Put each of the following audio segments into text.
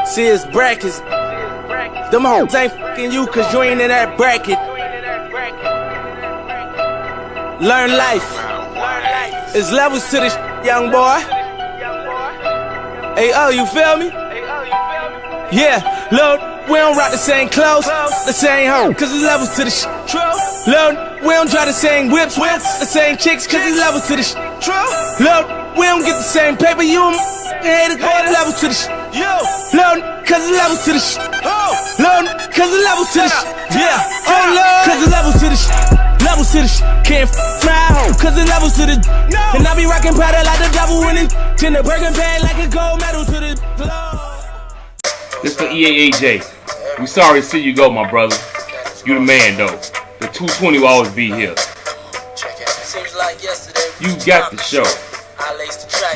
See, it's brackets. Them hoes ain't fucking you cause you ain't in that bracket. Learn life. It's levels to this young boy. Hey, oh, you feel me? Yeah, look, we don't rock the same clothes, the same hoe, cause it's levels to the shit. Look, we don't try the same whips, the same chicks, cause it's levels to the shit. Look, we don't get the same paper, you haters, boy, levels to the shit. Look, cause it's levels to the shit. Look, cause it's levels to the shit. Yeah, oh Lord, cause it's levels to the shit. Levels to the shit. Can't fly home, cause it's levels to the and I be rockin' powder like the devil winning. In the burger bag like a gold medal to the globe. This for EAAJ. We sorry to see you go, my brother. You the man, though. The 220 will always be here. You got the show.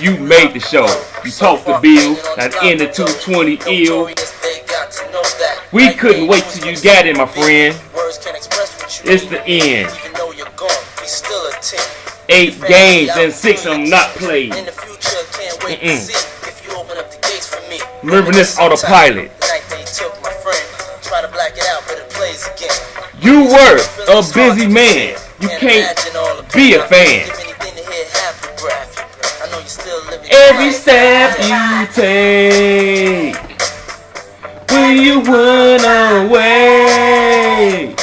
You made the show. You talked the bill. At the end of 220 ill. We couldn't wait till you got it, my friend. It's the end. 8 games and 6 of them not played. Remember this autopilot. You were a busy man. You can't be a fan. Every step you take, when you run away,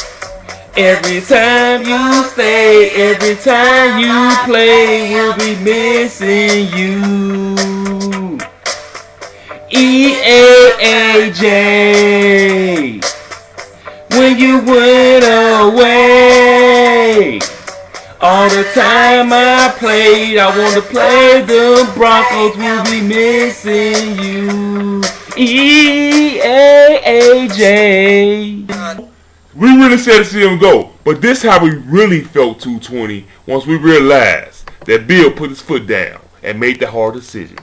every time you stay, every time you play, we'll be missing you. EAAJ. When you went away, all the time I played, I want to play the Broncos, we'll be missing you. EAAJ. We really said to see him go, but this how we really felt 220 once we realized that Bill put his foot down and made the hard decision.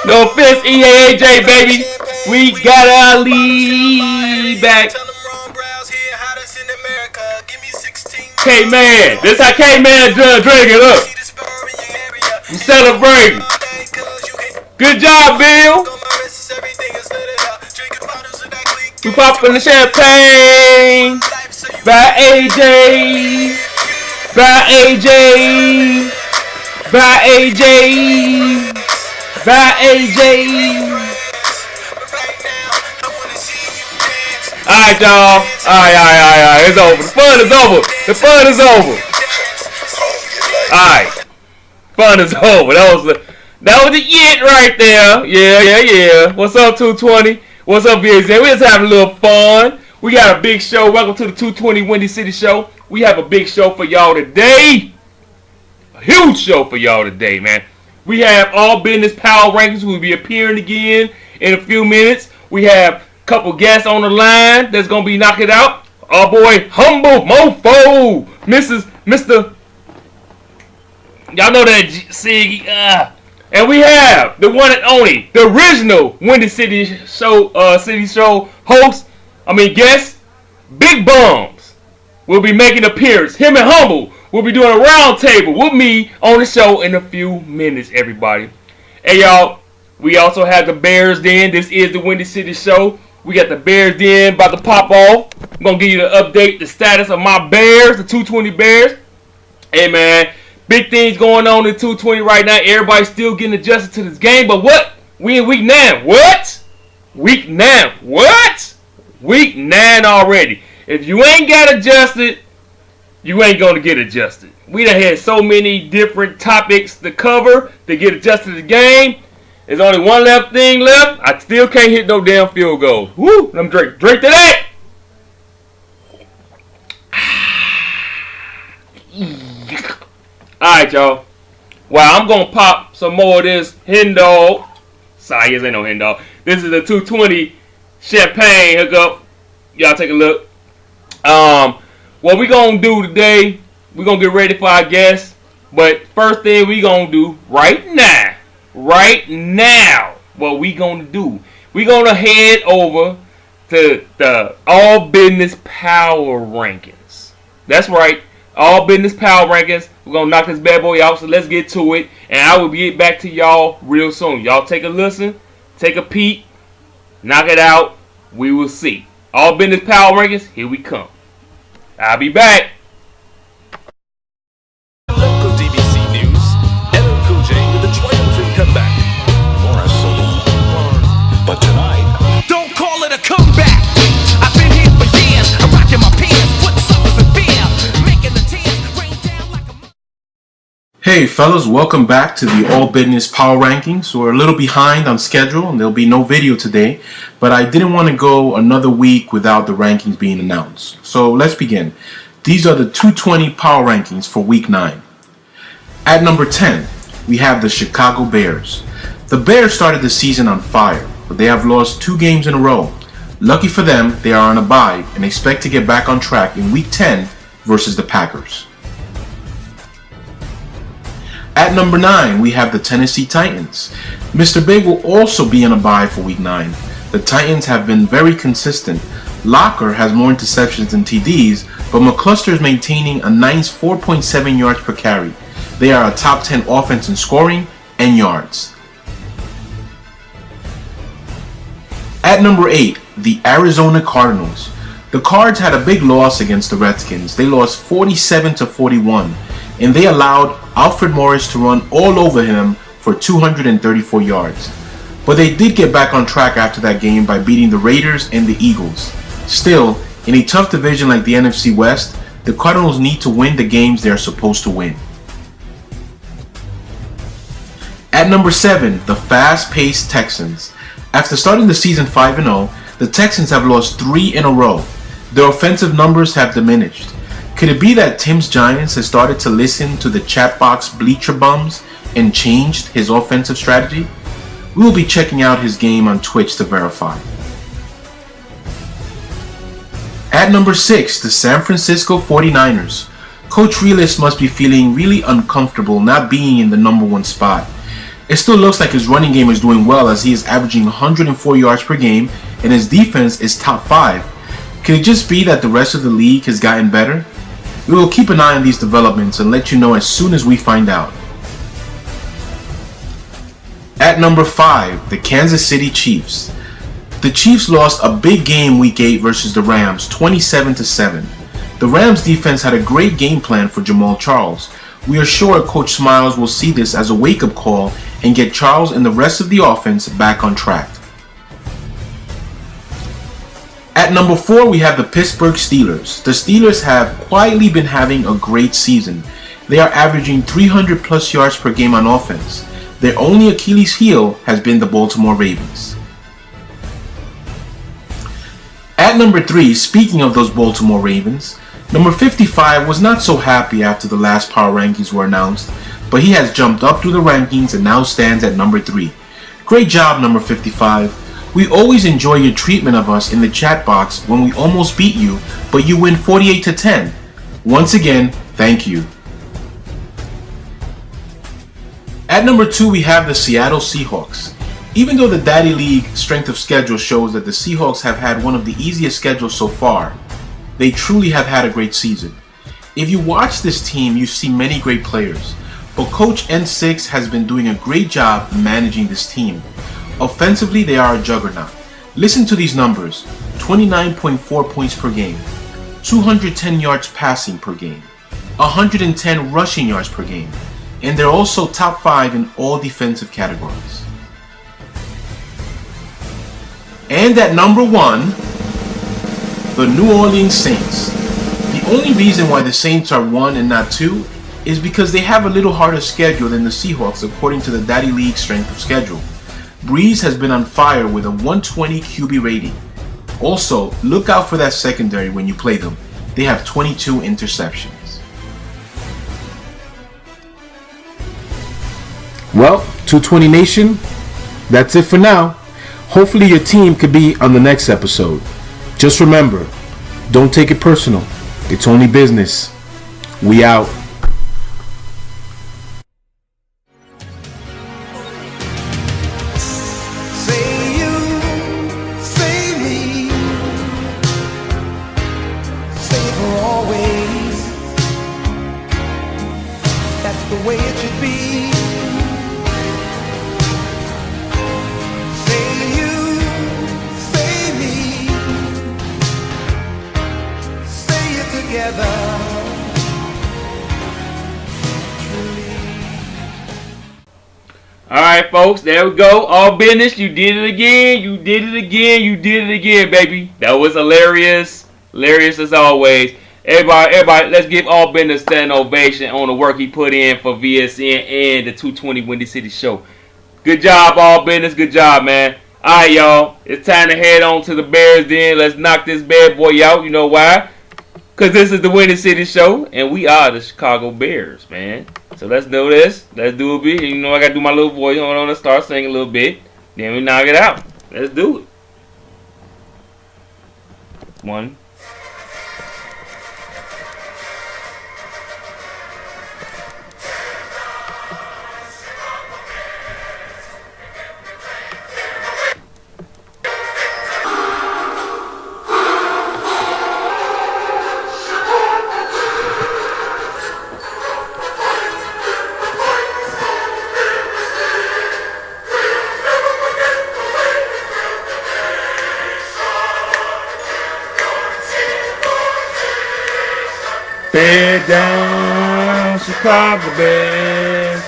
No offense, EAAJ, baby. We got our lead back. K-Man. This how K-Man drinking. Look. We celebrating. Good job, Bill. We popping the champagne. By AJ. By AJ. By AJ. By AJ. Alright, y'all. Alright. It's over. The fun is over. The fun is over. Alright. Fun is over. That was the it right there. Yeah. What's up, 220? What's up, VSN? We're just having a little fun. We got a big show. Welcome to the 220 Windy City Show. We have a big show for y'all today. A huge show for y'all today, man. We have All Business Power Rankings who will be appearing again in a few minutes. We have a couple guests on the line that's going to be knocking out. Our boy, Humble Mofo. Mr. Y'all know that Siggy. And we have the one and only, the original Windy City Show guest, Bigbums will be making an appearance. Him and Humble will be doing a round table with me on the show in a few minutes, everybody. Hey, y'all, we also have the Bears Den. This is the Windy City Show. We got the Bears Den about to pop off. I'm going to give you the update, the status of my Bears, the 220 Bears. Hey, man, big things going on in 220 right now. Everybody's still getting adjusted to this game, but what? We in week 9. What? Week 9. What? Week 9 already. If you ain't got adjusted, you ain't going to get adjusted. We done had so many different topics to cover to get adjusted to the game. There's only one thing left. I still can't hit no damn field goal. Woo! Let me drink to that. Alright, y'all. Well, I'm going to pop some more of this hen dog. Sorry, this ain't no hen dog. This is the 220 champagne hookup. Y'all take a look. What we gonna do today? We gonna get ready for our guests. But first thing we gonna do right now, what we gonna do? We gonna head over to the All Business Power Rankings. That's right, All Business Power Rankings. We're gonna knock this bad boy out. So let's get to it, and I will get back to y'all real soon. Y'all take a listen, take a peek, knock it out. We will see. All Business Power Rankings. Here we come. I'll be back. But tonight, Don't call it a comeback. I've been here for years. I'm rocking my pants, putting suckers in fear, making the tears rain down like a. Hey fellas, welcome back to the All Business Power Rankings. We're a little behind on schedule and there'll be no video today, but I didn't want to go another week without the rankings being announced. So let's begin. These are the 220 Power Rankings for Week 9. At number 10, we have the Chicago Bears. The Bears started the season on fire, but they have lost 2 games in a row. Lucky for them, they are on a bye and expect to get back on track in Week 10 versus the Packers. At number 9, we have the Tennessee Titans. Mr. Big will also be on a bye for Week 9. The Titans have been very consistent. Locker has more interceptions than TDs, but McCluster is maintaining a nice 4.7 yards per carry. They are a top 10 offense in scoring and yards. At number 8, the Arizona Cardinals. The Cards had a big loss against the Redskins. They lost 47-41, and they allowed Alfred Morris to run all over him for 234 yards. But they did get back on track after that game by beating the Raiders and the Eagles. Still, in a tough division like the NFC West, the Cardinals need to win the games they are supposed to win. At number 7, the fast-paced Texans. After starting the season 5-0, the Texans have lost 3 in a row. Their offensive numbers have diminished. Could it be that Tim's Giants has started to listen to the chat box Bleacher Bums and changed his offensive strategy? We will be checking out his game on Twitch to verify. At number 6, the San Francisco 49ers. Coach Relis must be feeling really uncomfortable not being in the number 1 spot. It still looks like his running game is doing well as he is averaging 104 yards per game and his defense is top 5. Could it just be that the rest of the league has gotten better? We will keep an eye on these developments and let you know as soon as we find out. At number 5, the Kansas City Chiefs. The Chiefs lost a big game Week 8 versus the Rams, 27-7. The Rams defense had a great game plan for Jamal Charles. We are sure Coach Smiles will see this as a wake-up call and get Charles and the rest of the offense back on track. At number 4, we have the Pittsburgh Steelers. The Steelers have quietly been having a great season. They are averaging 300 plus yards per game on offense. Their only Achilles heel has been the Baltimore Ravens. At number 3, speaking of those Baltimore Ravens, number 55 was not so happy after the last power rankings were announced, but he has jumped up through the rankings and now stands at number 3. Great job, number 55. We always enjoy your treatment of us in the chat box when we almost beat you, but you win 48-10. Once again, thank you. At number 2, we have the Seattle Seahawks. Even though the Daddy League strength of schedule shows that the Seahawks have had one of the easiest schedules so far, they truly have had a great season. If you watch this team, you see many great players, but Coach N6 has been doing a great job managing this team. Offensively, they are a juggernaut. Listen to these numbers: 29.4 points per game, 210 yards passing per game, 110 rushing yards per game, and they're also top 5 in all defensive categories. And at number 1, the New Orleans Saints. The only reason why the Saints are 1 and not 2 is because they have a little harder schedule than the Seahawks according to the Daddy League strength of schedule. Breeze has been on fire with a 120 QB rating. Also, look out for that secondary when you play them. They have 22 interceptions. Well, 220 Nation, that's it for now. Hopefully your team could be on the next episode. Just remember, don't take it personal. It's only business. We out. Say you, say me, say for always. That's the way it should be. Say you, say me, say it together. Alright, folks, there we go. All business. You did it again. You did it again. You did it again, baby. That was hilarious. Hilarious as always. Everybody, let's give All Business a standing ovation on the work he put in for VSN and the 220 Windy City show. Good job, All Business. Good job, man. Alright, y'all. It's time to head on to the Bears Den. Let's knock this bad boy out. You know why? Because this is the Windy City show, and we are the Chicago Bears, man. So let's do this. Let's do a bit. You know I got to do my little voice. Hold on, let's start singing a little bit. Then we knock it out. Let's do it. One. Bear down, Chicago Bears.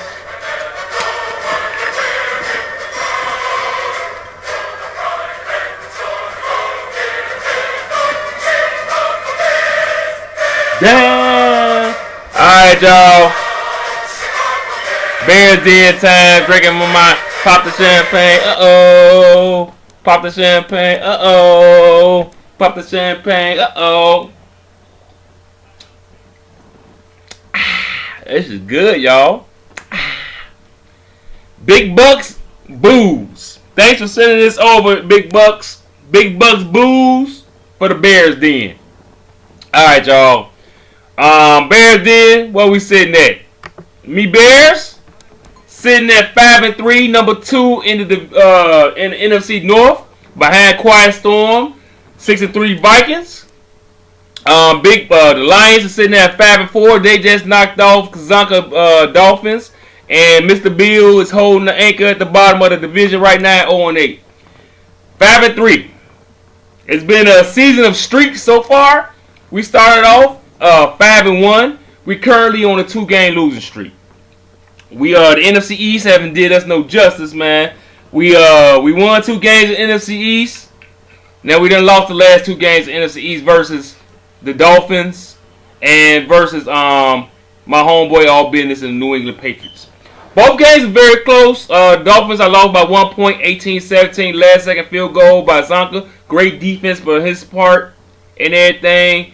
Down. Alright, y'all. Bears Den time. Drinking my mind. Pop the champagne. Uh-oh. Pop the champagne. Uh-oh. Pop the champagne. Uh-oh. This is good, y'all. Big Bucks Booze. Thanks for sending this over, Big Bucks. Big Bucks Booze for the Bears Den. Alright, y'all. Bears Den, where we sitting at? Me Bears sitting at 5-3, number 2 in the NFC North, behind Quiet Storm, 6-3 Vikings. The Lions are sitting at 5-4. They just knocked off Kazanka Dolphins, and Mr. Bill is holding the anchor at the bottom of the division right now at 0-8. 5-3. It's been a season of streaks so far. We started off 5-1. We currently on a 2-game losing streak. The NFC East haven't did us no justice, man. We won 2 games in NFC East. Now we done lost the last 2 games in NFC East versus the Dolphins and versus my homeboy All Business and the New England Patriots. Both games are very close. Dolphins I lost by 1 point, 18-17. Last second field goal by Zonka. Great defense for his part and everything.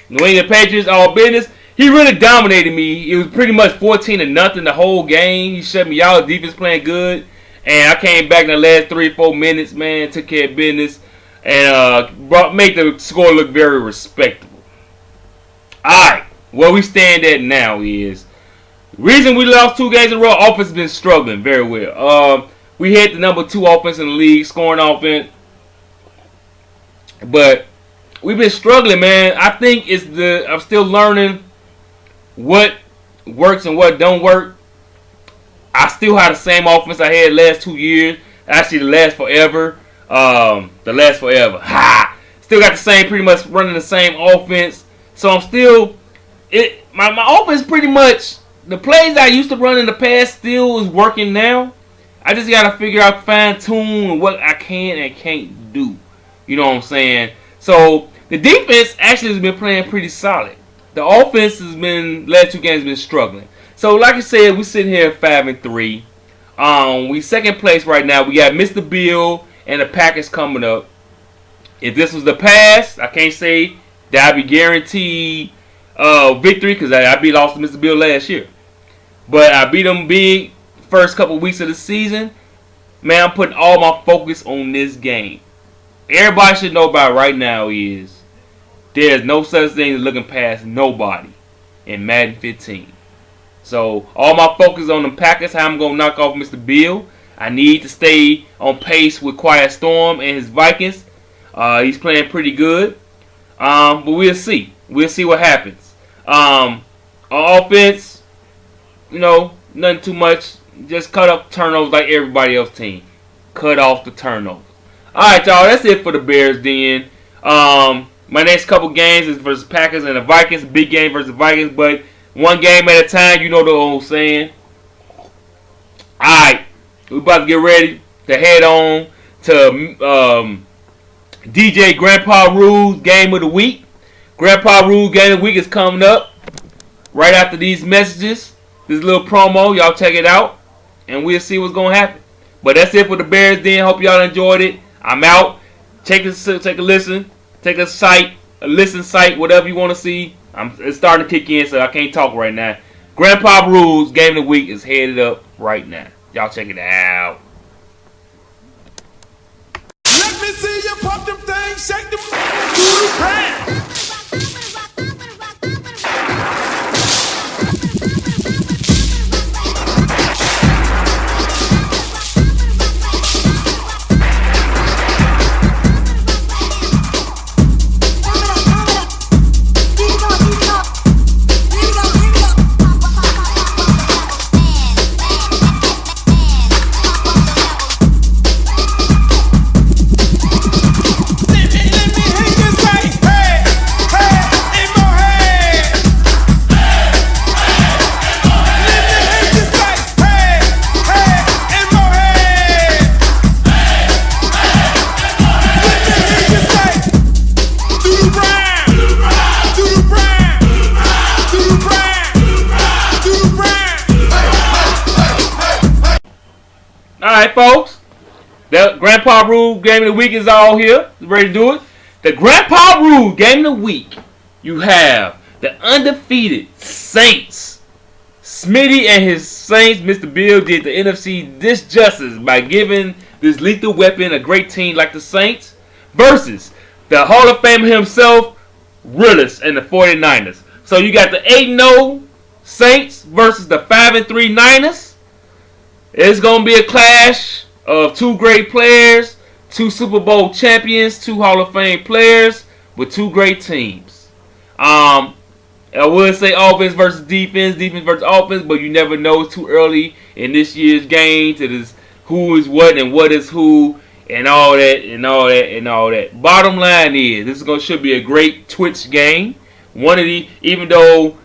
New England Patriots, All Business. He really dominated me. It was pretty much 14-0 the whole game. He shut me out. Defense playing good. And I came back in the last 3 or 4 minutes, man. Took care of business. And make the score look very respectable. Alright. Where we stand at now is the reason we lost 2 games in a row. Offense has been struggling very well. We hit the number 2 offense in the league, scoring offense. But we've been struggling, man. I think I'm still learning what works and what don't work. I still have the same offense I had last 2 years. Actually, the last forever. Ha! Still got the same, pretty much running the same offense. So I'm still, my offense pretty much, the plays I used to run in the past still is working now. I just got to figure out, fine tune what I can and can't do. You know what I'm saying? So the defense actually has been playing pretty solid. The offense has been, last 2 games been struggling. So like I said, we're sitting here at 5-3. We second place right now. We got Mr. Bill and the Packers coming up. If this was the past, I can't say that I'd be guaranteed victory because I beat lost to Mr. Bill last year. But I beat them big first couple weeks of the season, man, I'm putting all my focus on this game. Everybody should know about right now is there's no such thing as looking past nobody in Madden 15. So all my focus on the Packers, how I'm gonna knock off Mr. Bill. I need to stay on pace with Quiet Storm and his Vikings. He's playing pretty good. But we'll see. We'll see what happens. On offense, nothing too much. Just cut up turnovers like everybody else team. Cut off the turnovers. Alright, y'all. That's it for the Bears then. My next couple games is versus Packers and the Vikings. Big game versus Vikings, but one game at a time. You know the old saying. Alright. We're about to get ready to head on to DJ Grandpa Rule's Game of the Week. Grandpa Rule's Game of the Week is coming up right after these messages. This little promo. Y'all check it out. And we'll see what's going to happen. But that's it for the Bears then. Hope y'all enjoyed it. I'm out. Take a listen. Take a listen site, whatever you want to see. It's starting to kick in, so I can't talk right now. Grandpa Rule's Game of the Week is headed up right now. Y'all check it out. Let me see you pop them things, shake them, do the crap. Alright, folks. The Grandpa Rule Game of the Week is all here. Ready to do it? The Grandpa Rule Game of the Week. You have the undefeated Saints. Smitty and his Saints, Mr. Bill, did the NFC this justice by giving this lethal weapon a great team like the Saints versus the Hall of Famer himself, Willis, and the 49ers. So you got the 8-0 Saints versus the 5-3 Niners. It's going to be a clash of two great players, two Super Bowl champions, two Hall of Fame players with two great teams. I would say offense versus defense, defense versus offense, but you never know. It's too early in this year's game to this who is what and what is who and all that and all that and all that. Bottom line is this should be a great Twitch game. Even though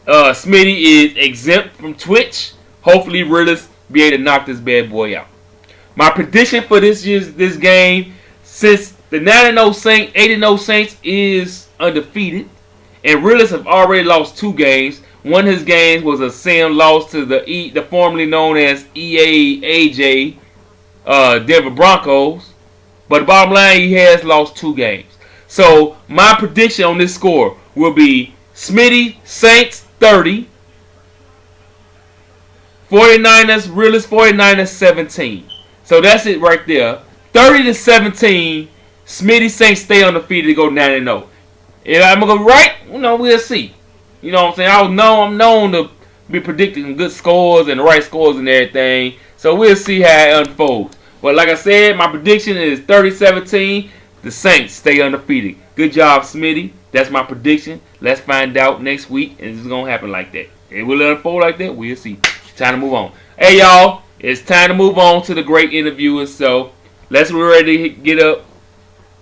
Smitty is exempt from Twitch, hopefully Willis be able to knock this bad boy out. My prediction for this game, since the 9-0 Saints, 8-0 Saints is undefeated, and Willis have already lost two games. One of his games was a sim loss to the formerly known as EAAJ Denver Broncos. But the bottom line, he has lost two games. So my prediction on this score will be Smitty Saints 30. 49ers, Realist 49ers 17. So that's it right there. 30-17. Smitty Saints stay undefeated to go 9-0. If I'm going to go right, we'll see. You know what I'm saying? I'm known to be predicting good scores and the right scores and everything. So we'll see how it unfolds. But like I said, my prediction is 30-17. The Saints stay undefeated. Good job, Smitty. That's my prediction. Let's find out next week. And it's going to happen like that. It will unfold like that. We'll see. Time to move on. Hey, y'all. It's time to move on to the great interview itself. Let's be ready to get up.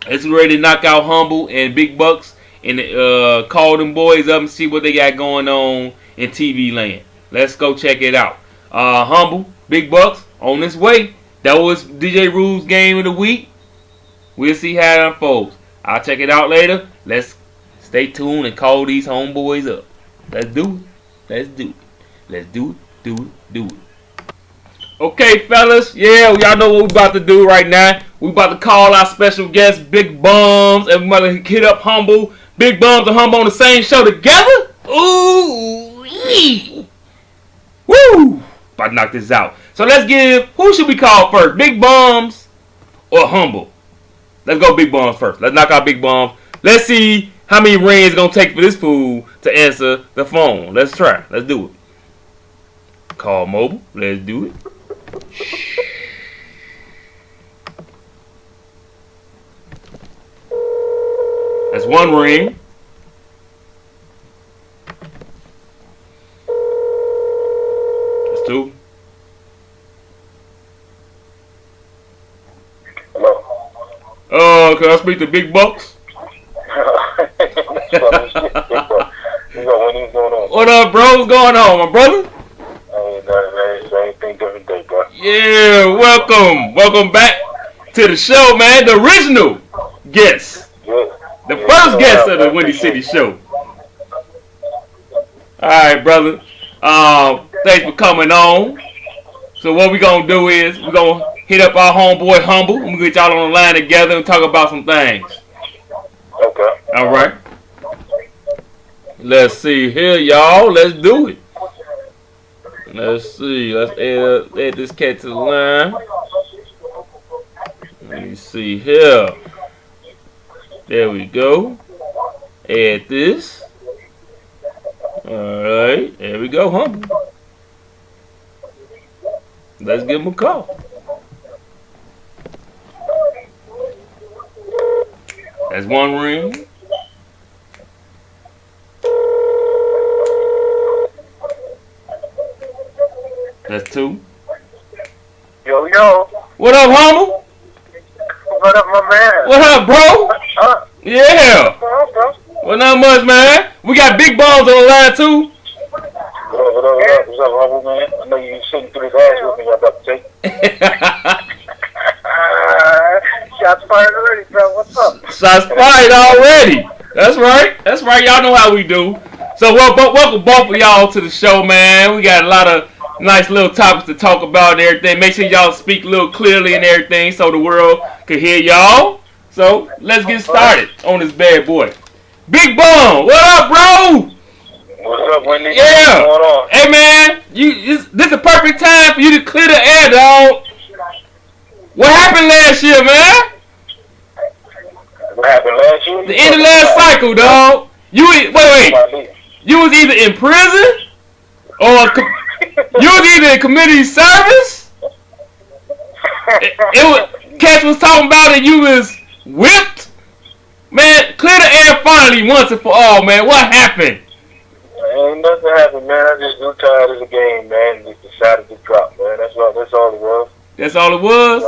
Let's be ready to knock out Humble and Big Bucks and call them boys up and see what they got going on in TV land. Let's go check it out. Humble, Big Bucks, on this way. That was DJ Rule's Game of the Week. We'll see how it unfolds. I'll check it out later. Let's stay tuned and call these homeboys up. Let's do it. Let's do it. Let's do it. Do it. Okay, fellas. Yeah, y'all know what we about to do right now. We about to call our special guest, Bigbums, and we about to hit up Humble. Bigbums and Humble on the same show together? Ooh, woo! About to knock this out. So let's who should we call first? Big Bums or Humble? Let's go Big Bums first. Let's knock out Big Bums. Let's see how many rings it's going to take for this fool to answer the phone. Let's try. Let's do it. Call mobile. Let's do it. That's one ring. That's two. Hello. Oh, can I speak to Big Bucks? What up, bro? What's going on, my brother? Ain't nothing, man. Same thing, different day, bro. Yeah, welcome. Welcome back to the show, man. The original guest. The first guest of the Windy City show. Alright, brother. Thanks for coming on. So what we gonna do is we're gonna hit up our homeboy Humble. I'm gonna get y'all on the line together and talk about some things. Okay. Alright. Let's see here, y'all. Let's do it. Let's see. Let's add this cat to the line. Let me see here. There we go. Add this. Alright. There we go, Humble. Let's give him a call. That's one ring. That's two. Yo, yo. What up, Humble? What up, my man? What up, bro? Yeah. What up, bro? Well, not much, man. We got Big Bums on the line, too. What up? What's up, Humble, man? I know you sitting through this ass with me. I'm about to take. Shots fired already, bro. What's up? Shots fired already. That's right. That's right. Y'all know how we do. So, welcome both of y'all to the show, man. We got a lot of nice little topics to talk about and everything. Make sure y'all speak a little clearly and everything so the world can hear y'all. So, let's get started on this bad boy. Big Bum, what up, bro? What's up, Wendy? Yeah. What's going on? Hey, man, this is a perfect time for you to clear the air, dog. What happened last year, man? What happened last year? The end of last cycle, dog. Wait. You was either in prison or you was either in community service. Cats was talking about it. You was whipped. Man, clear the air finally once and for all, man. What happened? Ain't nothing happened, man. I just grew tired of the game, man. Just decided to drop, man. That's all it was. That's all it was?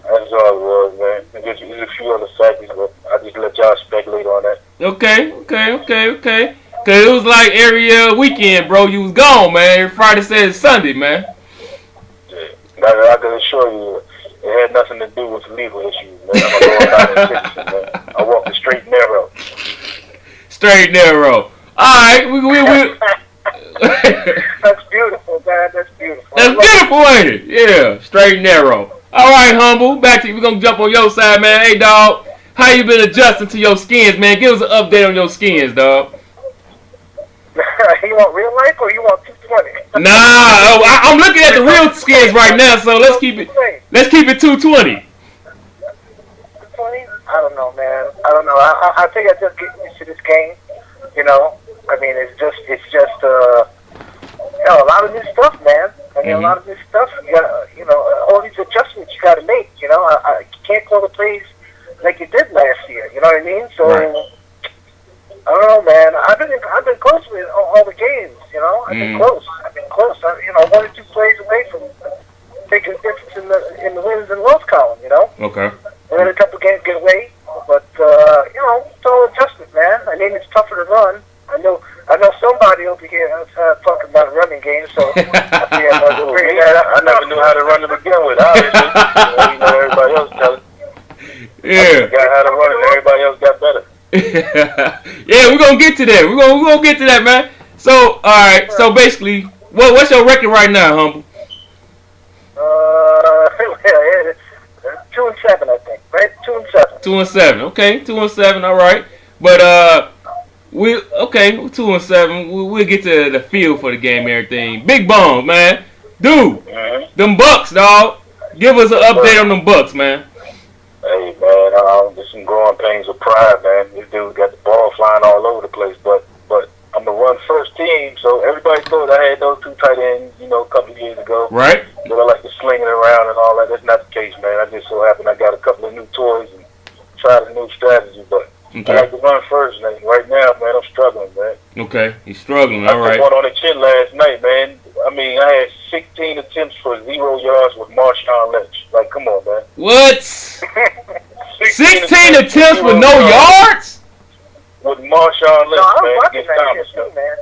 That's all it was, man. There's a few other factors, but I just let y'all speculate on that. Okay. Cause it was like every weekend, bro. You was gone, man. Every Friday, Saturday, Sunday, man. Yeah. I can assure you, it had nothing to do with legal issues, man. I'm going out in Texas, man. I walk the straight and narrow. Straight and narrow. All right, we That's beautiful, man. That's beautiful. That's beautiful, ain't it? Yeah, straight and narrow. All right, Humble. Back to you. We're going to jump on your side, man. Hey, dog. How you been adjusting to your skins, man? Give us an update on your skins, dog. You want real life or you want 220? Nah, I'm looking at the real skins right now, so let's keep it 220. 220? I don't know, man. I don't know. I think I just get used to this game. You know, I mean, it's just a lot of new stuff, man. I mean, a lot of new stuff. You got, all these adjustments you got to make. You know, you can't call the plays like you did last year. You know what I mean? So, right. I don't know, man. I've been close with all the games. You know, I've been close. One or two plays away from taking a difference in the wins and loss column. You know. Okay. We had a couple games get away, but it's all adjustment, man. I mean, it's tougher to run. I know somebody over here talking about running games, so I never knew how to run to begin with. Obviously, everybody else does. Yeah. Got how to run, and everybody else got better. Yeah, we're gonna get to that. We're gonna get to that, man. So, all right. So basically, what's your record right now, Humble? 2-7, I think. Right, 2-7. 2-7. Okay, 2-7. All right. But we're 2-7. We'll get to the feel for the game and everything. Big Bums, man. Dude, them Bucks, dog. Give us an update on them Bucks, man. Hey, man, there's some growing pains of pride, man. This dude got the ball flying all over the place, but I'm the run first team, so everybody thought I had those two tight ends, you know, a couple of years ago. Right. But I like to sling it around and all that. That's not the case, man. I just so happen I got a couple of new toys and tried a new strategy, but I like to run first, man. Right now, man, I'm struggling, man. Okay, he's struggling, I all right. took one on the chin last night, man. I mean, I had 16 attempts for 0 yards with Marshawn Lynch. Like, come on, man. What? 16 attempts with no yards? With Marshawn Lynch, No, I was man. watching Against that Thomas, shit too, man.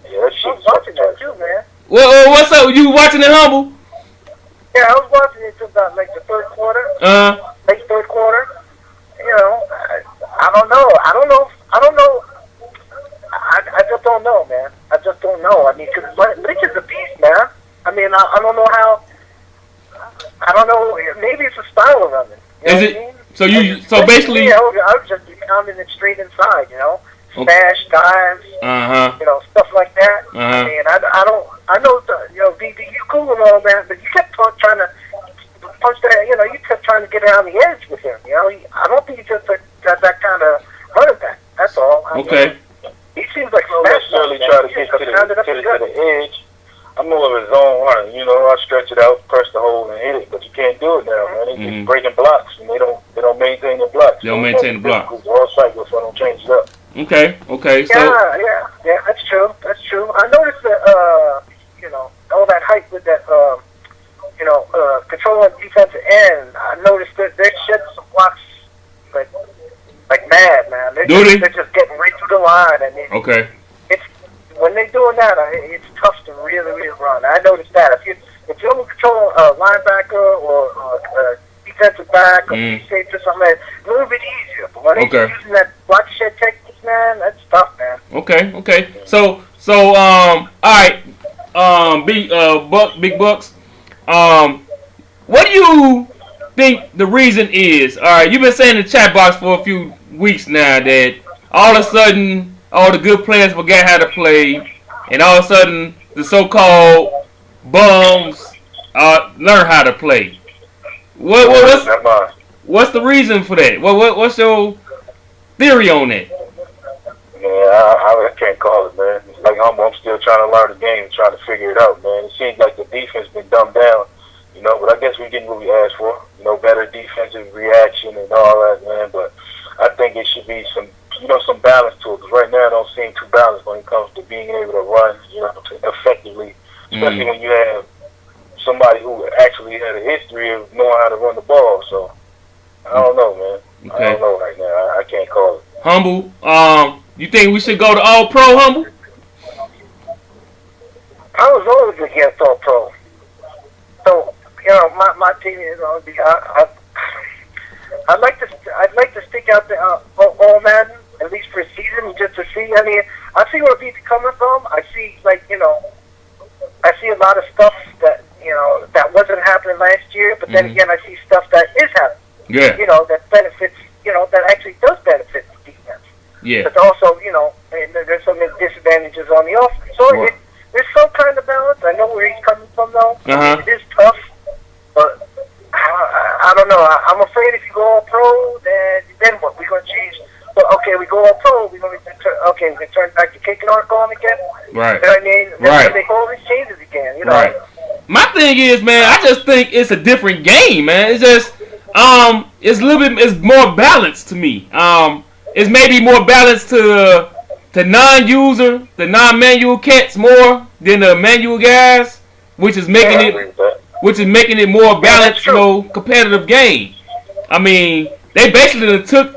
Yeah, that shit I was watching that too, man. What's up? You watching it, Humble? Yeah, I was watching it till about like the third quarter. Late third quarter. You know, I don't know. I just don't know, man. I just don't know. I mean, cause Lynch is a beast, man. I mean, I don't know how. I don't know. Maybe it's a style of running. You know Is it? what I mean? So basically, I was just pounding it straight inside, you know, smash dives, you know, stuff like that. I mean, I know, you know, BB, you cool and all that, but you kept trying to punch that, you know, you kept trying to get around the edge with him, you know. I don't think he just got that kind of running back. That's all. I mean, he seems like I don't necessarily try to get to the edge. I'm more of a zone runner. You know, I stretch it out, press the hole, and hit it. But you can't do it now, man. They keep breaking blocks, and they don't maintain the blocks. They don't maintain the blocks. All cycles, so I don't change it up. Okay. So yeah, that's true. I noticed that, you know, all that hype with that, you know, controlling defensive end. I noticed that they shed some blocks like mad, man. They're just getting right through the line, and it's when they're doing that, it's tough to really run. I noticed that if you're controlling a linebacker or defensive back or safety or something, it's a little bit easier. But when they're using that block shed technique, man, that's tough, man. Okay. So all right, Big Bucks. What do you think the reason is? All right, you've been saying in the chat box for a few weeks now that all of a sudden all the good players forget how to play, and all of a sudden the so-called bums learn how to play. What's the reason for that? What's your theory on that? Yeah, I can't call it, man. It's like I'm still trying to learn the game and trying to figure it out, man. It seems like the defense been dumbed down, you know, but I guess we're getting what we asked for, you know, better defensive reaction and all that, man. But I think it should be some balance to it, because right now it don't seem too balanced when it comes to being able to run, you know, effectively, especially when you have somebody who actually had a history of knowing how to run the ball. So I don't know, man. I don't know right now. I can't call it. Humble, you think we should go to All Pro, Humble? I was always against All Pro. So, you know, my opinion is on I'd like to stick out the all Madden at least for a season just to see. I mean, I see where people coming from. I see, like, you know, I see a lot of stuff that, you know, that wasn't happening last year, but then again, I see stuff that is happening. Yeah. You know, that benefits, you know, that actually does benefit the defense. Yeah. But also, you know, there's some disadvantages on the offense. So there's some kind of balance. I know where he's coming from, though. It is tough, but I don't know. I'm afraid if you go all pro, then what? We're going to change. But okay, we go all pro. We're going to turn back to kicking arc on again. Right. You know what I mean? Then they all these changes again. You know. Right. My thing is, man, I just think it's a different game, man. It's just, it's a little bit, it's more balanced to me. It's maybe more balanced to non-user, the non-manual cats more than the manual guys, which is making it more balanced, you know, competitive game. I mean, they basically took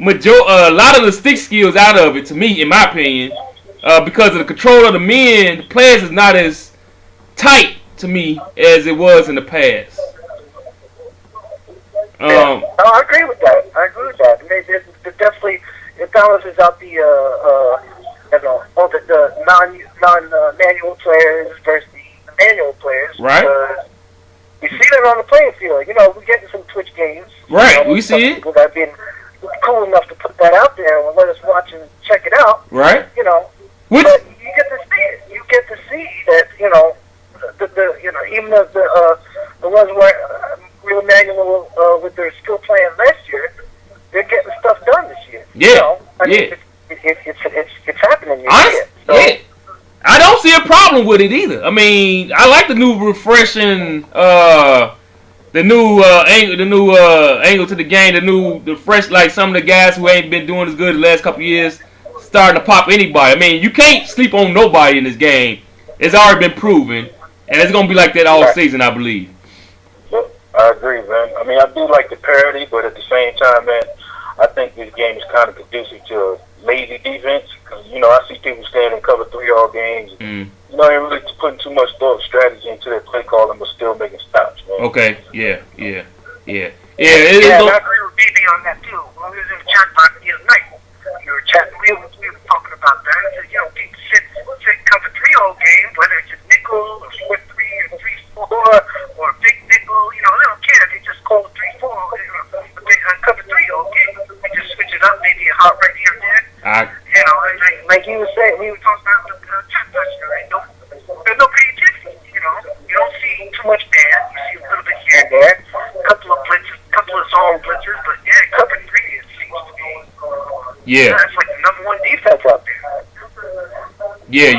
a lot of the stick skills out of it, to me, in my opinion, because of the control of the men. The players is not as tight to me as it was in the past. No, I agree with that. There's definitely it balances out the you know, all the non-manual players versus the manual players. Right. You see that on the playing field. You know, we're getting some Twitch games. Right, you know, we see it. People that have been cool enough to put that out there and let us watch and check it out. Right. You know, but you get to see it. You get to see that, you know, it's happening. So. Yeah. I don't see a problem with it either. I mean, I like the new refreshing, the new angle to the game, the fresh, like some of the guys who ain't been doing as good the last couple years, starting to pop anybody. I mean, you can't sleep on nobody in this game. It's already been proven, and it's gonna be like that all season, I believe. Yep, I agree, man. I mean, I do like the parity, but at the same time, man, I think this game is kind of conducive to a lazy defense. Cause, I see people staying in cover 3 all games. And, ain't really putting too much thought strategy into their play calling, but still making stops, man. Okay, yeah. And I agree with BB on that too. When we was in the chat box the other night, we were chatting. We were talking about that. I said, people sit cover 3 all game, whether it's a nickel or 4-3 or 3-4 or a big nickel. They don't care. They just call it 3-4. Cover 3 all game. They just switch it up, maybe a hot right here and there. Like he was saying, we were talking about the chat box. There's no creativity. You don't see too much man. You see a little bit here and there. A couple of blitzes, a couple of zone blitzers, but cover 3 it seems to be. Yeah. That's like the number 1 defense out there. Yeah,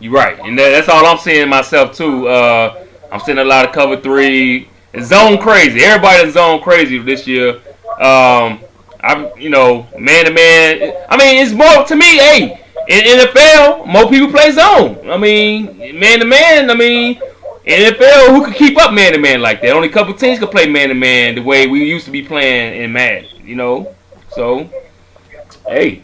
you're right, and that's all I'm seeing myself too. I'm seeing a lot of cover 3, zone crazy. Everybody's zone crazy this year. I'm man to man. I mean, it's more to me. Hey, in NFL, more people play zone. I mean, man to man. I mean, in NFL, who can keep up man to man like that? Only a couple teams can play man to man the way we used to be playing in Madden. So hey,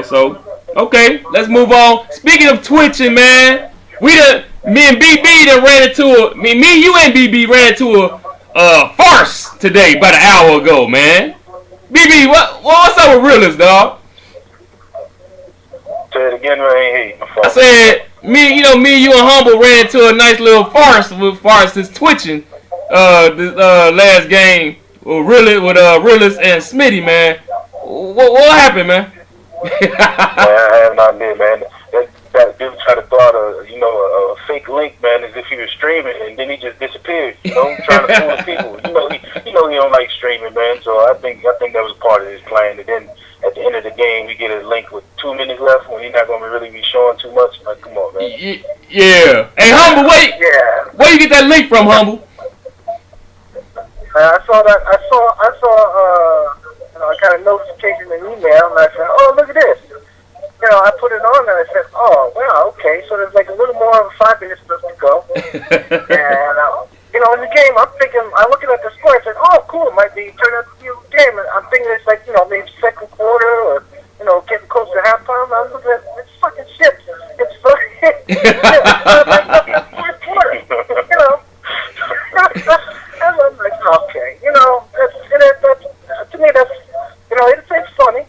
so okay, let's move on. Speaking of twitching, man, me and BB done ran into me, you and BB ran into a farce today about an hour ago, man. BB, what's up with Realist, dog? Say it again, man. I ain't hear you. I said, me, you and Humble ran into a nice little farce with Farce's twitching this last game with Realist and Smitty, man. What happened, man? I have no idea, man. That dude tried to throw out a fake link, man, as if he was streaming, and then he just disappeared. Trying to fool the people. He don't like streaming, man. So I think that was part of his plan. And then at the end of the game, we get a link with 2 minutes left when he's not going to really be showing too much. Like, come on, man. Yeah. Hey, Humble, wait. Yeah. Where you get that link from, Humble? I saw that. I saw. I got a notification in email, and I said, "Oh, look at this." I put it on, and I said, "Oh, well, okay." So there's like a little more of 5 minutes left to go. And in the game, I'm thinking, I'm looking at the score. I said, "Oh, cool, it might be turn out to be a game." And I'm thinking it's like maybe second quarter or getting close to halftime. I'm looking at it's fucking shit. It's like fourth quarter. And I'm like, okay, that's to me that's it's funny.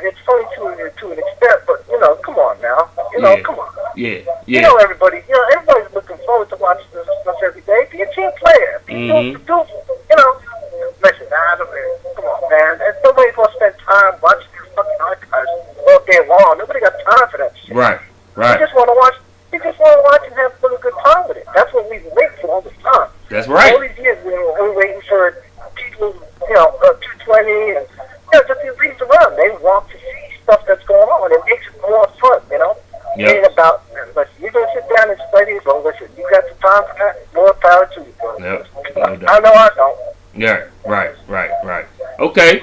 It's funny to an extent, but come on now, come on. Yeah. Everybody, everybody's looking forward to watching this stuff every day. Be a team player. Listen, come on, man. Nobody's gonna spend time watching these fucking archives all day long. Nobody got time for that shit. Right. You just want to watch. You just want to watch and have a good time with it. That's what we've been waiting for all this time. That's right. All these years we're waiting for people, 220 and just these leagues around. They want to see stuff that's going on. It makes it more fun, It ain't about, listen, you're going to sit down and study it, but listen, you got the time for that, more power to you, bro. Yep. I know I don't. Yeah, right. Okay.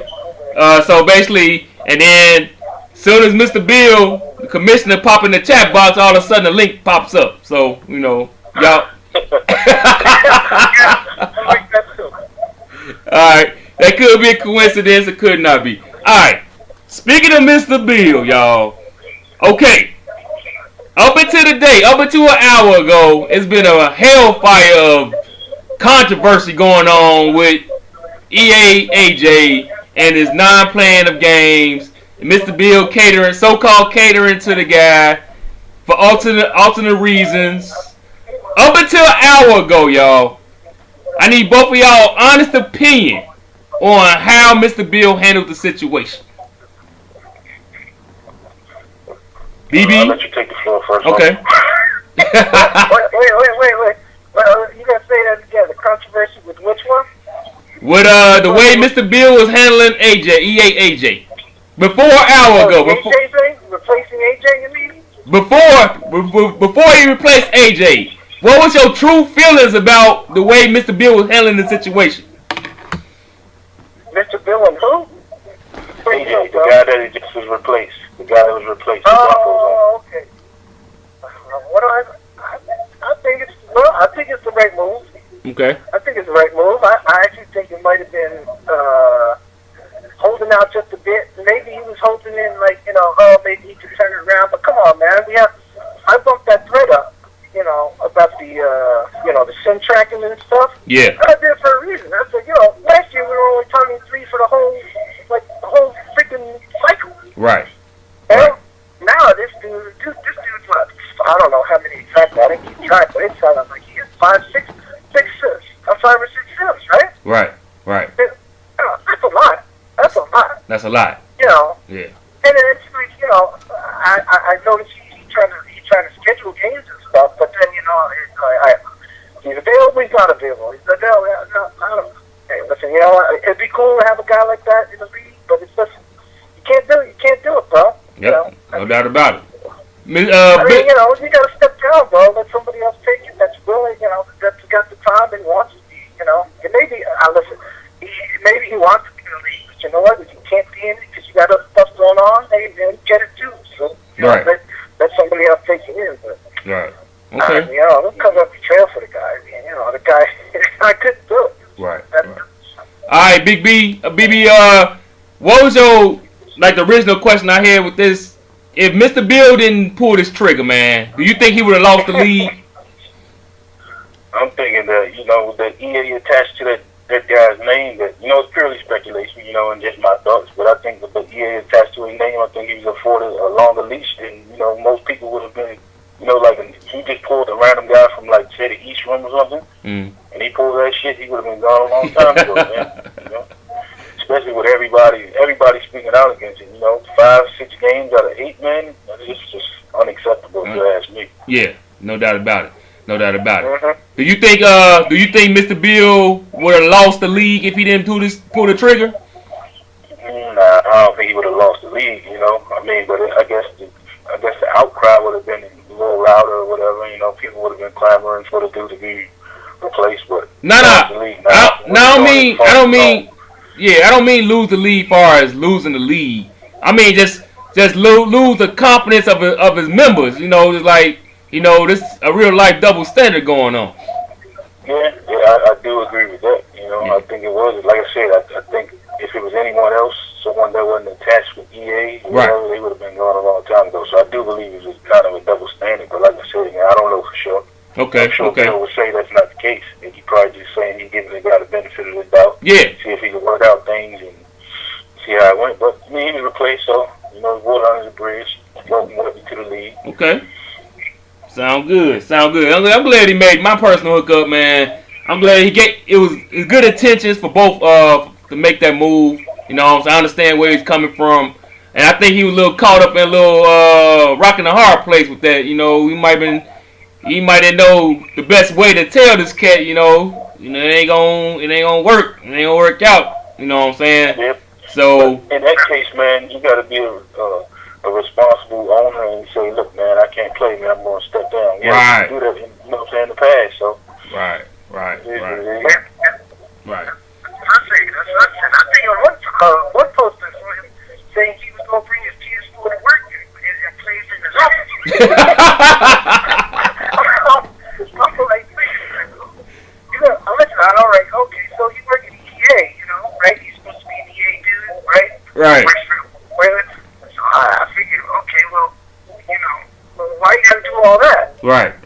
So basically, and then soon as Mr. Bill, the commissioner, pop in the chat box, all of a sudden the link pops up. So, y'all. I like that too. Alright. That could be a coincidence, it could not be. Alright. Speaking of Mr. Bill, y'all. Okay. Up until an hour ago, it's been a hellfire of controversy going on with EA AJ and his non-playing of games. Mr. Bill catering, so-called catering to the guy for alternate reasons. Up until an hour ago, y'all, I need both of y'all honest opinion on how Mr. Bill handled the situation. BB? I'll let you take the floor first. Okay. Wait. You gotta say that again. The controversy with which one? With the way Mr. Bill was handling EA AJ. Before an hour ago. Replacing AJ, you mean? Before he replaced AJ, what was your true feelings about the way Mr. Bill was handling the situation? Mr. Bill and who? AJ, the guy that just was replaced. The guy that was replaced. Oh, okay. What do I think it's the right move. Okay. I think it's the right move. I actually think it might have been holding out just a bit. Maybe he was holding in like, maybe he could turn it around. But come on, man. I bumped that thread up, about the SIM tracking and stuff. Yeah. I did it for a reason. I said, last year we were only targeting 3 for the whole freaking cycle. Right. And now this dude's what? I don't know how many exactly. I didn't keep track, but it sounded like he had 5 or 6 sims, right? Right. That's a lot. That's a lot. Yeah. And then it's like, I noticed he's trying to schedule games and stuff, but then he's available, he's not available. He's available. No, I don't know. Hey, listen, it'd be cool to have a guy like that in the league, but it's just you can't do it, bro. Yep. No doubt about it. You gotta step down, bro. Let somebody else take it. That's willing, that's got the time and wants to be, And maybe, listen, maybe he wants to be in the league, but you know what? If you can't be in it because you got other stuff going on, hey, man, get it too. So, right. Let somebody else take it in. But, right. Okay. Don't cover up the trail for the guy. The guy, I couldn't do it. Right. All right, Big B, what was your the original question I had with this? If Mr. Bill didn't pull this trigger, man, do you think he would have lost the league? I'm thinking that, that EA attached to that guy's name, that, it's purely speculation, and just my thoughts, but I think that the EA attached to his name, I think he was afforded a longer leash than, most people would have been, if he just pulled a random guy from, say, the East Room or something, and he pulled that shit, he would have been gone a long time ago, man, Especially with everybody speaking out against it, 5, 6 games out of 8, man, it's just unacceptable if you ask me. Yeah, no doubt about it. Mm-hmm. Do you think Mr. Bill would have lost the league if he didn't pull the trigger? Nah, I don't think he would have lost the league, but I guess the outcry would have been a little louder or whatever, people would have been clamoring for the dude to be replaced, but I don't mean lose the league far as losing the league. I mean just lose the confidence of his members. It's like this is a real life double standard going on. Yeah, I do agree with that. I think it was, like I said, I think if it was anyone else, someone that wasn't attached with EA, whatever, they would have been gone a long time ago. So I do believe it was kind of a double standard. But like I said, I don't know for sure. Okay. I'm sure Bill would say that's not the case. I think he probably just saying he's giving the guy the benefit of the doubt. Yeah. See if he can work out things and see how it went. But he was replaced, so water under the bridge. Welcome to the league. Okay. Sound good. I'm glad he made my personal hookup, man. I'm glad it was good intentions for both to make that move. So I understand where he's coming from. And I think he was a little caught up in a little rock in a hard place with that. He might have know the best way to tell this cat, it ain't gonna work. It ain't gonna work out. You know what I'm saying? Yep. So but in that case, man, you gotta be a responsible owner and say, look, man, I can't play, man. I'm gonna step down. Right. Do that, in the past. So. Right. I think on one post I saw him saying he was going to bring his PS4 to work and play from his office. I'm like, listen, all right, okay, so you work at EA, right? He's supposed to be an EA dude, right? Right. So I figured, okay, well, why you got to do all that? Right. It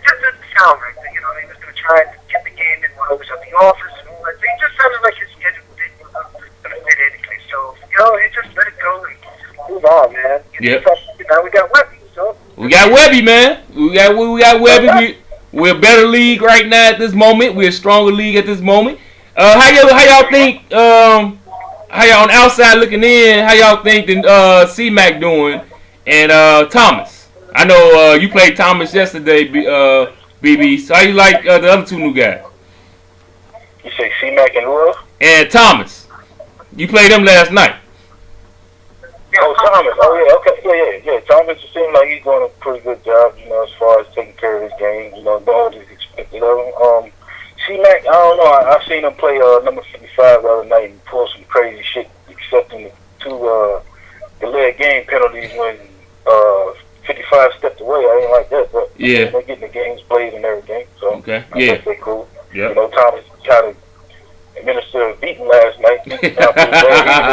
just didn't sound right. He was going to try and get the game in while I was at the office and all that. It just sounded like his schedule didn't going to fit anything. So, it just let it go and move on, man. Yep. Now we got Webby, so. We got Webby, man. We got Webby. We're a better league right now at this moment. We're a stronger league at this moment. How y'all think? How y'all on the outside looking in? How y'all think C-Mac doing? And Thomas. I know you played Thomas yesterday, BB. So how you like the other two new guys? You say C-Mac and who else? And Thomas. You played them last night. Oh, Thomas. Oh, yeah. Okay. Yeah. Thomas, it seems like he's doing a pretty good job, you know, as far as taking care of his game, you know, doing what he's expected of him. C-Mac, I don't know. I seen him play number 55 the other night and pull some crazy shit, accepting the 2 delayed game penalties when 55 stepped away. I ain't like that, but yeah, they're getting the games played and everything, so okay, I think they're cool. Yeah. You know, Thomas kind of administered a beating last night. He was the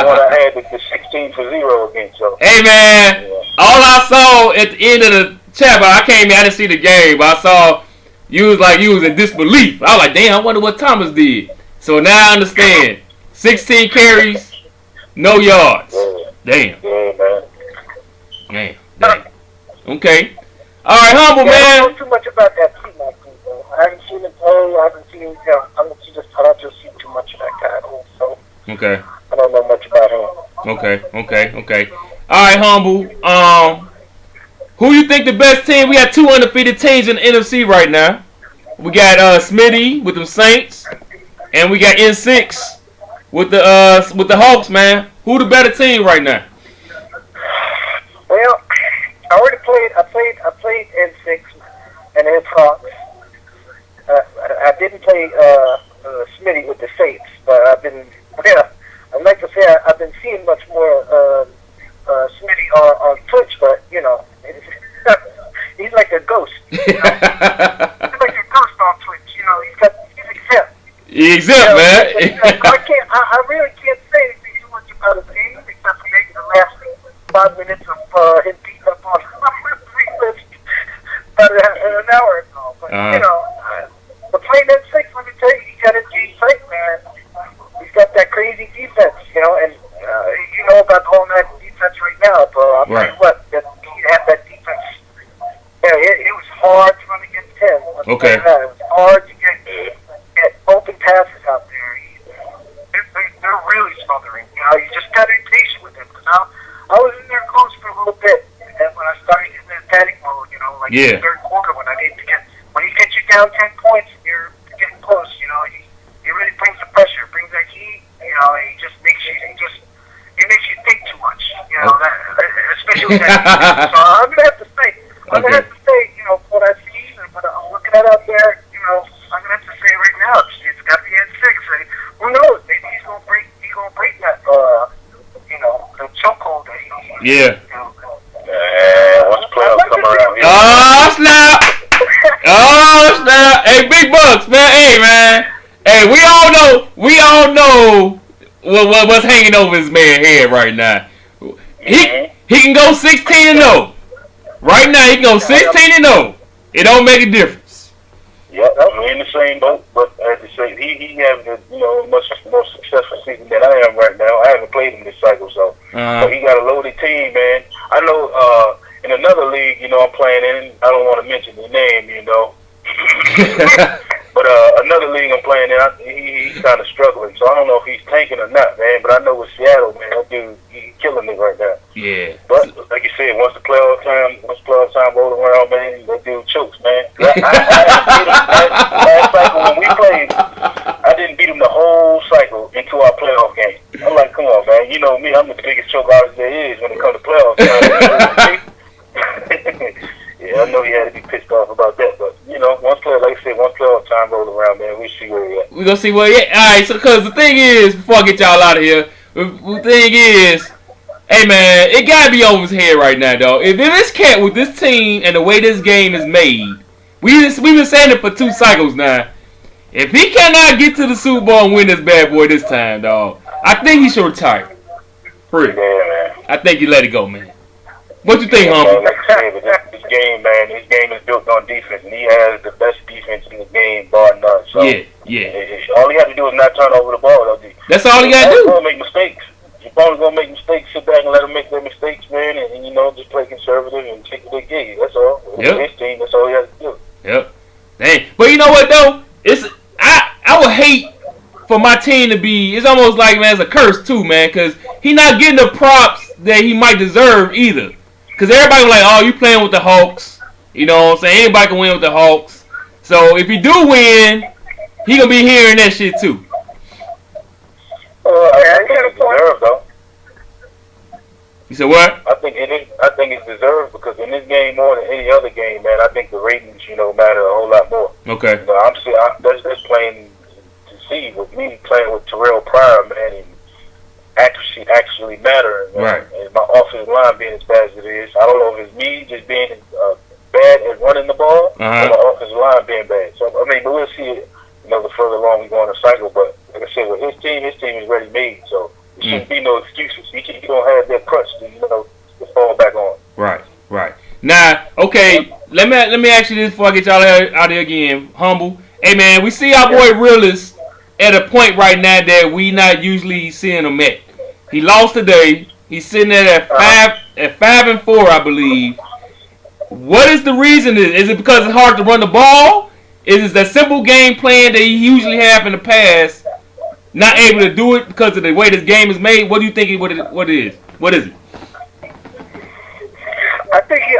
one I had the 16-0 against. So. Hey man, all I saw at the end of the chat, but I came in, I didn't see the game, but I saw you was in disbelief. I was like, damn, I wonder what Thomas did. So now I understand. 16 carries, no yards. Yeah. Damn. Yeah, man. Damn. Okay. All right, humble I man. don't know too much about that T-Mac thing, though. I haven't seen him play. I haven't seen, I don't just see too much of that guy at all. So Okay. I don't know much about him. Okay. All right, humble. Who you think the best team? We got 2 undefeated teams in the NFC right now. We got Smitty with them Saints, and we got N6 with the Hawks, man. Who the better team right now? Well, I already played. I played N6 and then Hawks. I didn't play Smitty with the Saints, but I'd like to say I've been seeing much more Smitty on Twitch, but you know, he's like a ghost. You know? He's like a ghost on Twitch. You know, he's exempt. He's exempt, man. I really can't say anything too much about his game except for maybe the last 5 minutes of him beating up on about an hour ago. But you know, but playing that 6, let me tell you, he got his game tight, man. He's got that crazy defense, you know, and you know about all that defense right now, bro. I'll tell you what, he had that defense. Yeah, it was hard to run against him. Okay. It was hard to get open passes out there. They're really smothering. You know, you just got to be patient with him. Because I was in there close for a little bit, and then when I started getting in panic mode, you know, like in the third quarter when he gets you down 10 points, you're getting close. You know, he really brings the pressure, brings that heat. You know, and he just makes you think too much. You know, especially with that. So I'm gonna have to say, you know, what I see and what I'm looking at out there. You know, I'm gonna have to say right now, it's got the N6. And who knows? Maybe he's gonna break that. You know, the chokehold that he. Yeah. You know, Once playoffs come around here. Oh snap! Oh snap! Hey, Bigbums, man. Hey, man. Hey, we all know what's hanging over his man's head right now. He can go 16-0. Right now, he can go 16-0. It don't make a difference. Yep, we're in the same boat, but as I say, he has a much more successful season than I am right now. I haven't played him this cycle, so but he got a loaded team, man. I know in another league, you know, I'm playing in. I don't want to mention the name, you know. But another league I'm playing in, he's kind of struggling. So I don't know if he's tanking or not, man. But I know with Seattle, man, that dude, he's killing it right now. Yeah. But like you said, once playoff time rolls around, man, that dude chokes, man. Last cycle when we played, I didn't beat him the whole cycle into our playoff game. I'm like, come on, man. You know me, I'm the biggest choke artist there is when it comes to playoff time. Yeah, I know he had to be pissed off about that, but you know, once playoff time rolls around, man, we see where he at. We gonna see where he at. All right, so because the thing is, before I get y'all out of here, the thing is, hey man, it gotta be over his head right now, dog. If this cat with this team and the way this game is made, we've been saying it for 2 cycles now. If he cannot get to the Super Bowl and win this bad boy this time, dog, I think he should retire. Free. Yeah, man. I think you let it go, man. What you think, humble? Like I said, but this game, man, this game is built on defense, and he has the best defense in the game, bar none. So all he has to do is not turn over the ball. That's all he got to do. He's going to make mistakes. Your opponent's going to make mistakes. Sit back and let them make their mistakes, man, and you know, just play conservative and take what they give you. That's all. Yep. His team, that's all he has to do. Yep. Dang. But you know what though? I would hate for my team to be. It's almost like, man, it's a curse too, man, because he not getting the props that he might deserve either. Because everybody like, oh, you playing with the Hawks. You know what I'm saying? Anybody can win with the Hawks. So if he do win, he gonna be hearing that shit too. I think it's deserved, though. You said what? I think it's deserved because in this game more than any other game, man, I think the ratings, matter a whole lot more. Okay. That's plain to see with me playing with Terrell Pryor, man, and accuracy actually mattering, man. Right. And my offensive line being as bad as it is, I don't know if it's me just being bad at running the ball or my offensive line being bad. So but we'll see it, the further along we go in the cycle. But like I said, with his team is ready made, so there shouldn't be no excuses. He don't have that crutch to fall back on. Right. Now, okay, let me ask you this before I get y'all out there again. Humble. Hey man, we see our boy Realist at a point right now that we not usually seeing him at. He lost today. He's sitting there at 5-4, I believe. What is the reason? Is it because it's hard to run the ball? Is it that simple game plan that he usually have in the past? Not able to do it because of the way this game is made. What do you think? What it is? What is it? I think he's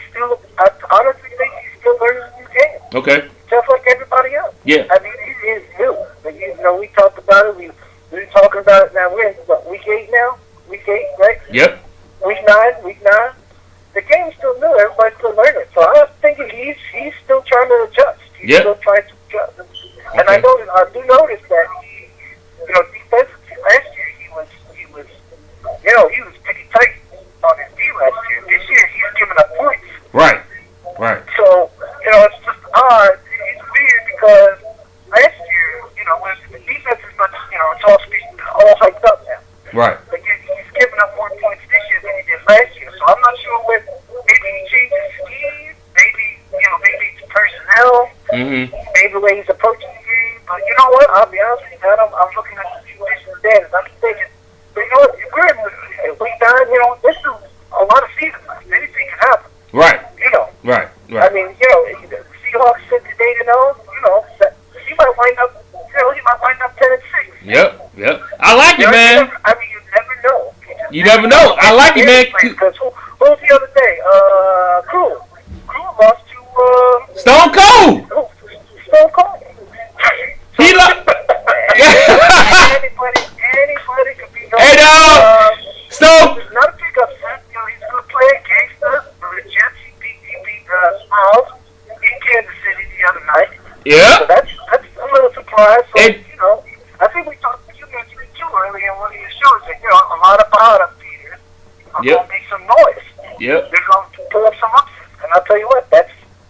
still. I honestly think he's still learning the new game. Okay. Just like everybody else. Yeah. I mean, he is new. But, we talked about it. We've been talking about it now. We're in week 8 now. Week 8, right? Yep. Week 9. The game's still new. Everybody's still learning. So I'm thinking he's still trying to adjust. He's still trying to adjust. Okay. And I do notice that he, defensively last year he was pretty tight on his D last year. This year he's giving up points. Right. So it's just odd. It's weird because last year, when the defense is much, it's all hyped up now. Right. But he's giving up more points this year than he did last year. So I'm not sure when maybe he changed his scheme. Maybe it's personnel. Mm-hmm. Maybe the way he's approaching the game. But you know what? I'll be honest with you, man. I'm looking at the situation standards. I'm thinking, but if we're in week 9, this is a lot of season left. Anything can happen. Right. Right. I mean, the Seahawks sit today to know, he might wind up, 10-6. Yep. I like it, man. You never know. You never know. I like it, man. Because who was the other day? Crew lost to Stone Cold. Stone Cold. He lost. Anybody could be. Hey, dog. Stone. It's not a big upset. He's a good player, gangster. The Jets, he beat Smiles in Kansas City the other night. Yeah. So that's a little surprise. So, I think you mentioned it too earlier in one of your shows that, a lot of bottom feeders are going to make some noise. Yep. They're going to pull up some upsets. And I'll tell you what,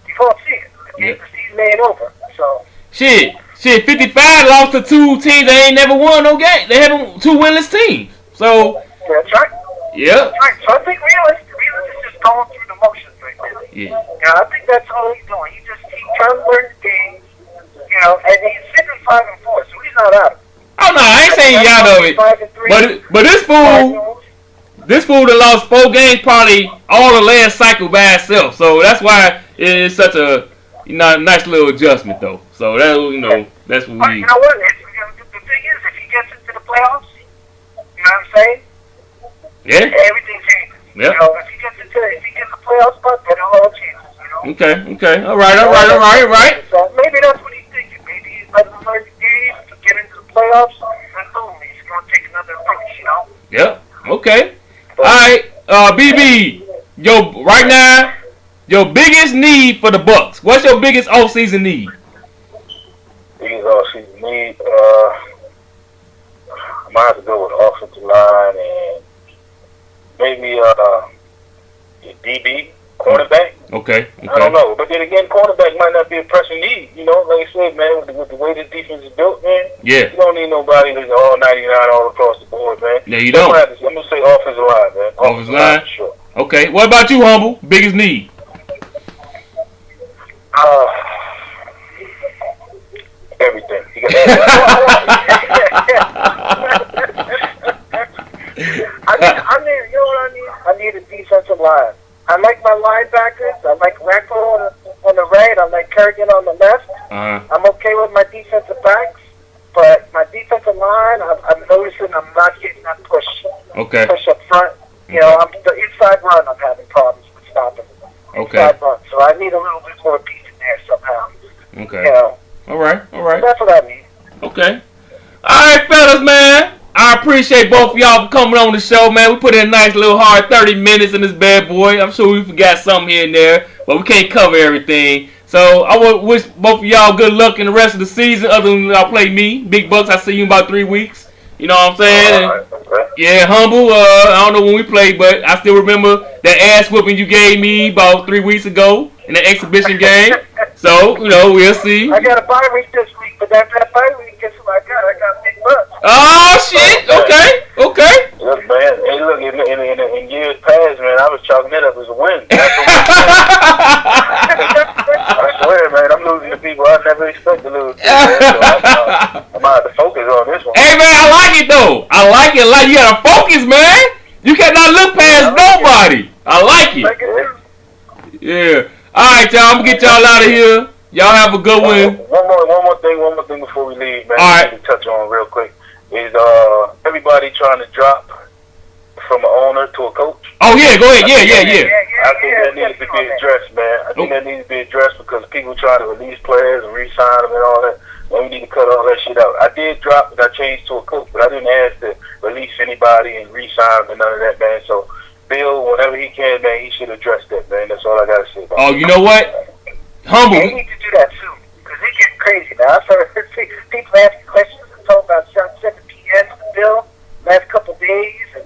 you won't see it. The season ain't over. So. Shit, 55 lost to 2 teams that ain't never won no game. They haven't 2 winless teams. So. That's right. Yeah. That's right. So I think Realist is just going through the motions right now. Yeah. I think that's all he's doing. He's trying to learn the game, and he's sitting 5-4, so he's not out of it. Oh no, I ain't saying you out of it. But this fool that lost 4 games probably all the last cycle by itself. So that's why it's such a nice little adjustment though. So that that's what we. You know what? The thing is, if he gets into the playoffs, you know what I'm saying? Yeah. Everything changes. Yeah. If he gets the playoff spot, then it all changes. Okay. All right. So maybe that's what he's thinking. Maybe he's letting him learn the game to get into the playoffs, and boom, he's going to take another approach. Yeah. Okay. All right. BB, right now, your biggest need for the Bucks. What's your biggest off-season need? Biggest off-season need, I might have to go with offensive line and maybe DB, cornerback. Okay. I don't know. But then again, cornerback might not be a pressing need. Like I said, man, with the way this defense is built, man. Yeah. You don't need nobody who's all 99 all across the board, man. Yeah, you don't. I'm going to say offensive line, man. Offensive line? For sure. Okay. What about you, Humble? Biggest need? Everything. I need a defensive line. I like my linebackers. I like Racco on the right. I like Kerrigan on the left. I'm okay with my defensive backs, but my defensive line, I'm noticing I'm not getting that push. Okay. Push up front. The inside run, I'm having problems with stopping. Okay. Inside run. So I need a little bit more piece in there somehow. Okay. All right. That's what I need. Okay. All right, fellas, man. I appreciate both of y'all for coming on the show, man. We put in a nice little hard 30 minutes in this bad boy. I'm sure we forgot something here and there, but we can't cover everything. So I want to wish both of y'all good luck in the rest of the season. Other than y'all play me, Big Bucks. I see you in about 3 weeks. You know what I'm saying? Okay. Yeah, Humble. I don't know when we played, but I still remember that ass whooping you gave me about 3 weeks ago in the exhibition game. So we'll see. I got a bye week this week, but after that bye week, guess what I got? I got Big Bucks. Oh shit! Okay. Look, man. Hey, look, in years past, man, I was chalking it up as a win. I swear, man, I'm losing to people I never expect to lose to, man. So I'm gonna have to focus on this one. Hey man, I like it though. I like it. Like you gotta focus, man. You cannot look past nobody. I like it. Yeah. All right, y'all. I'm gonna get y'all out of here. Y'all have a good one. One more thing before we leave, man. All right. I need to touch on real quick is everybody trying to drop from an owner to a coach. Oh yeah, go ahead. Yeah. I think that needs to be addressed, man. I think that needs to be addressed because people try to release players and re-sign them and all that. Man, we need to cut all that shit out. I did drop, but I changed to a coach, but I didn't ask to release anybody and re-sign them and none of that, man. So Bill, whenever he can, man, he should address that, man. That's all I gotta say about it. Oh, you know what? Humble. They need to do that soon because they get crazy now. I've heard people asking questions and talking about 7 p.m. to Bill last couple of days, and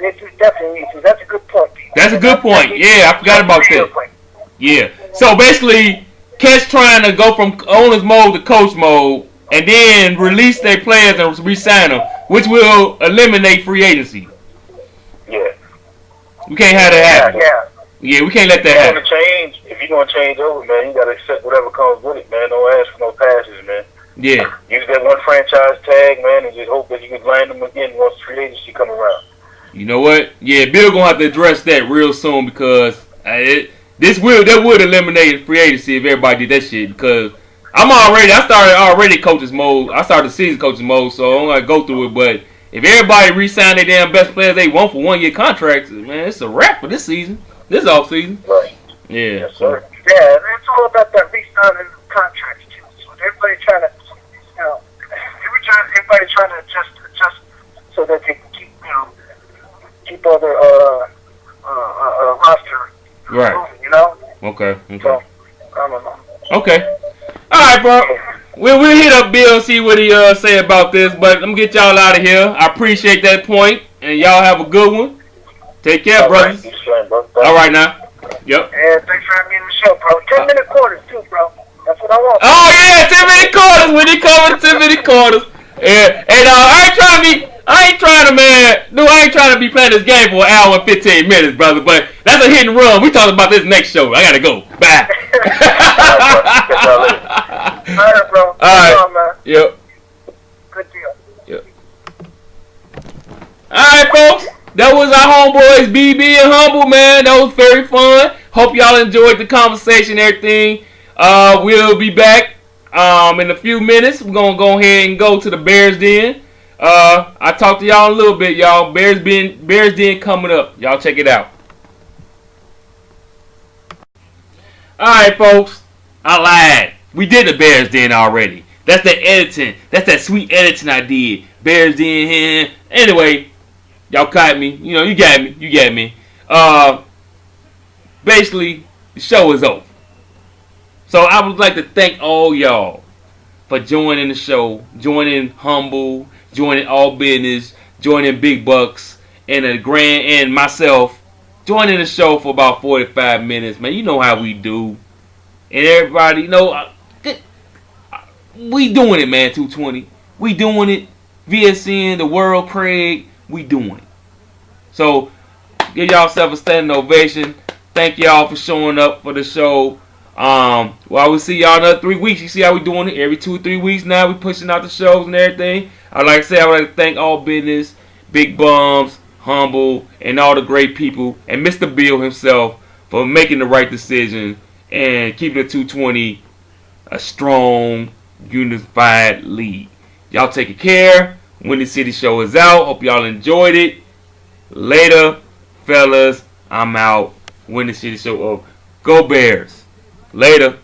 it definitely needs to. That's a good point, Pete. That's a good point. Yeah, I forgot about that. Yeah. So basically, Cat's trying to go from owner's mode to coach mode, and then release their players and re-sign them, which will eliminate free agency. Yeah. We can't have that happen. Yeah, we can't let that happen. If you're gonna change over, man, you gotta accept whatever comes with it, man. Don't ask for no passes, man. Yeah. Use that one franchise tag, man, and just hope that you can land them again once free agency come around. You know what? Yeah, Bill gonna have to address that real soon because that would eliminate free agency if everybody did that shit. Because I started coaches mode. I started the season coaches mode, so I'm gonna go through it. But if everybody re-sign their damn best players they want for 1 year contracts, man, it's a wrap for this season, this off season. Right. Yeah. Yes, sir. Yeah, it's all about that re-signing contracts too. So everybody trying to, everybody trying to adjust so that they can keep all their roster moving, Okay. So, I don't know. Okay. All right, bro. We'll hit up Bill and see what he say about this, but I'm gonna get y'all out of here. I appreciate that point, and y'all have a good one. Take care, brothers. All right now. Yep. Yeah, thanks for having me on the show, bro. 10-minute quarters too, bro. That's what I want. Oh yeah, 10-minute quarters when they come with 10-minute quarters. Yeah, and I ain't trying to be playing this game for an hour and 15 minutes, brother. But that's a hit and run. We talking about this next show. I gotta go. Bye. All right, bro. All right. Man. Yep. Good deal. Yep. All right, folks. That was our homeboys, BB and Humble, man. That was very fun. Hope y'all enjoyed the conversation and everything. We'll be back in a few minutes. We're going to go ahead and go to the Bears Den. I talked to y'all a little bit, y'all. Bears Den coming up. Y'all check it out. All right, folks. I lied. We did the Bears Den already. That's the editing. That's that sweet editing I did. Bears Den here. Anyway. Y'all caught me. You got me. Basically, the show is over. So I would like to thank all y'all for joining the show, joining Humble, joining Aldidnis, joining Big Bucks, and myself, joining the show for about 45 minutes, man. You know how we do. And everybody, we doing it, man, 220. We doing it. VSN, the world, Craig. We doing it. So, give yourself a standing ovation. Thank y'all for showing up for the show. We'll see y'all in another 3 weeks. You see how we doing it? Every 2 or 3 weeks now, we pushing out the shows and everything. I would like to thank Aldidnis, Bigbums, Humble, and all the great people, and Mr. Bill himself for making the right decision and keeping the 220 a strong, unified league. Y'all take care. Windy City Show is out. Hope y'all enjoyed it. Later, fellas. I'm out. Windy City Show. Go Bears. Later.